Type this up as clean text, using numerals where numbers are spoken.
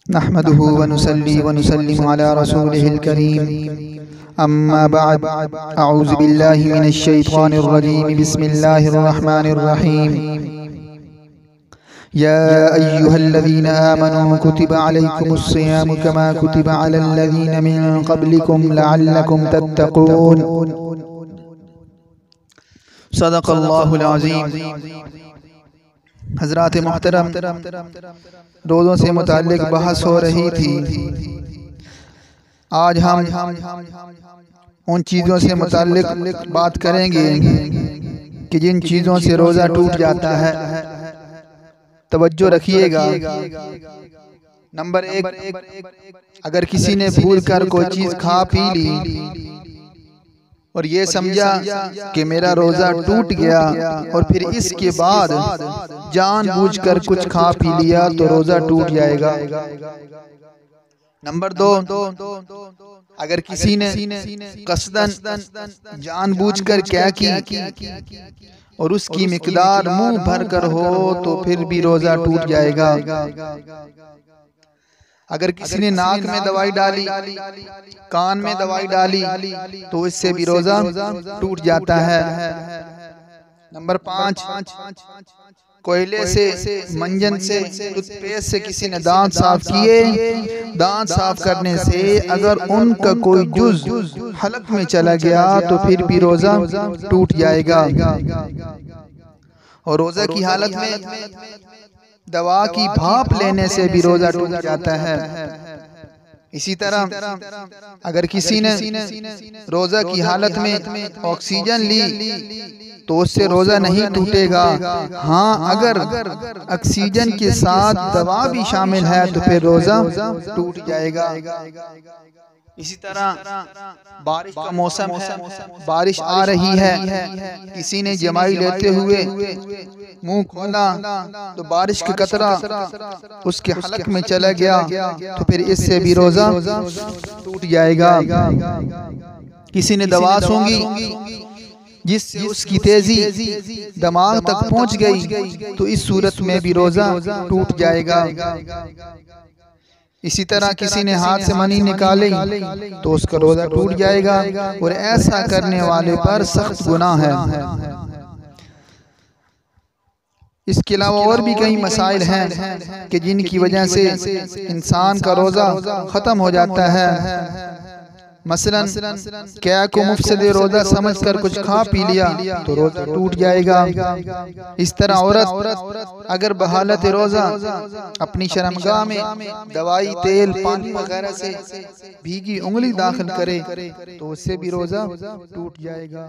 नहमदुहु व नुसल्ली व नुसल्लिमु अला रसूलिहिल करीम। अम्मा बअद, अऊज़ु बिल्लाहि मिनश शैतानिर रजीम। बिस्मिल्लाहिर रहमानिर रहीम। या अय्युहल्लज़ीना आमनू कुतिबा अलैकुमुस सियामु कमा कुतिबा अलल लज़ीना मिन क़ब्लिकुम लअल्लकुम तत्तक़ून। सदक़ल्लाहुल अज़ीम। हज़रात मोहतरम, रोज़ों से मुताल्लिक़ बहस हो रही थी। आज हम उन चीज़ों से मुताल्लिक़ बात करेंगे कि जिन चीज़ों से रोज़ा टूट जाता है। तवज्जो रखिएगा। नंबर एक, अगर किसी ने भूल कर कोई चीज़ खा पी ली और ये समझा कि मेरा रोज़ा टूट गया और फिर इसके बाद जानबूझकर कुछ खा पी लिया तो रोज़ा टूट जाएगा। नंबर दो, अगर किसी ने कसदन जानबूझकर क्या की और उसकी मिकदार मुंह भर कर हो तो फिर भी रोज़ा टूट जाएगा। अगर किसी ने नाक में दवाई डाली, कान में दवाई डाली तो इससे भी रोज़ा टूट जाता है। नंबर 5, कोयले से, मंजन से, टूथपेस्ट से किसी ने दांत साफ किए, दांत साफ करने से अगर उनका कोई जुज़ हलक में चला गया तो फिर भी रोज़ा टूट जाएगा। और रोज़ा की हालत में दवा की भाप लेने से भी रोज़ा टूट जाता है। इसी तरह अगर किसी ने रोज़ा की हालत में ऑक्सीजन ली तो उससे रोज़ा नहीं टूटेगा। हाँ, अगर ऑक्सीजन के साथ दवा भी शामिल है तो फिर रोज़ा टूट जाएगा। इसी तरह बारिश का मौसम है, बारिश आ रही है, किसी ने जमाई लेते हुए मुंह खोला तो बारिश का कतरा उसके हलक में चला गया तो फिर इससे भी रोज़ा टूट जाएगा। किसी ने दवा सूंघी जिससे उसकी तेजी दिमाग तक पहुंच गई तो इस सूरत में भी रोज़ा टूट जाएगा। इसी तरह किसी ने हाथ से मनी निकाली तो उसका रोज़ा टूट जाएगा और ऐसा करने वाले पर सख्त गुनाह है। इसके अलावा और भी कई मसाइल हैं कि जिनकी वजह से इंसान का रोज़ा ख़त्म हो जाता है। मसलन क्या को मुफ्सद रोज़ा समझकर कुछ खा पी लिया तो रोज़ा टूट जाएगा। इस तरह औरत अगर बहालत रोज़ा अपनी शर्मगाह में दवाई, तेल, पानी वगैरह से भीगी उंगली दाखिल करे तो उससे भी रोज़ा टूट जाएगा।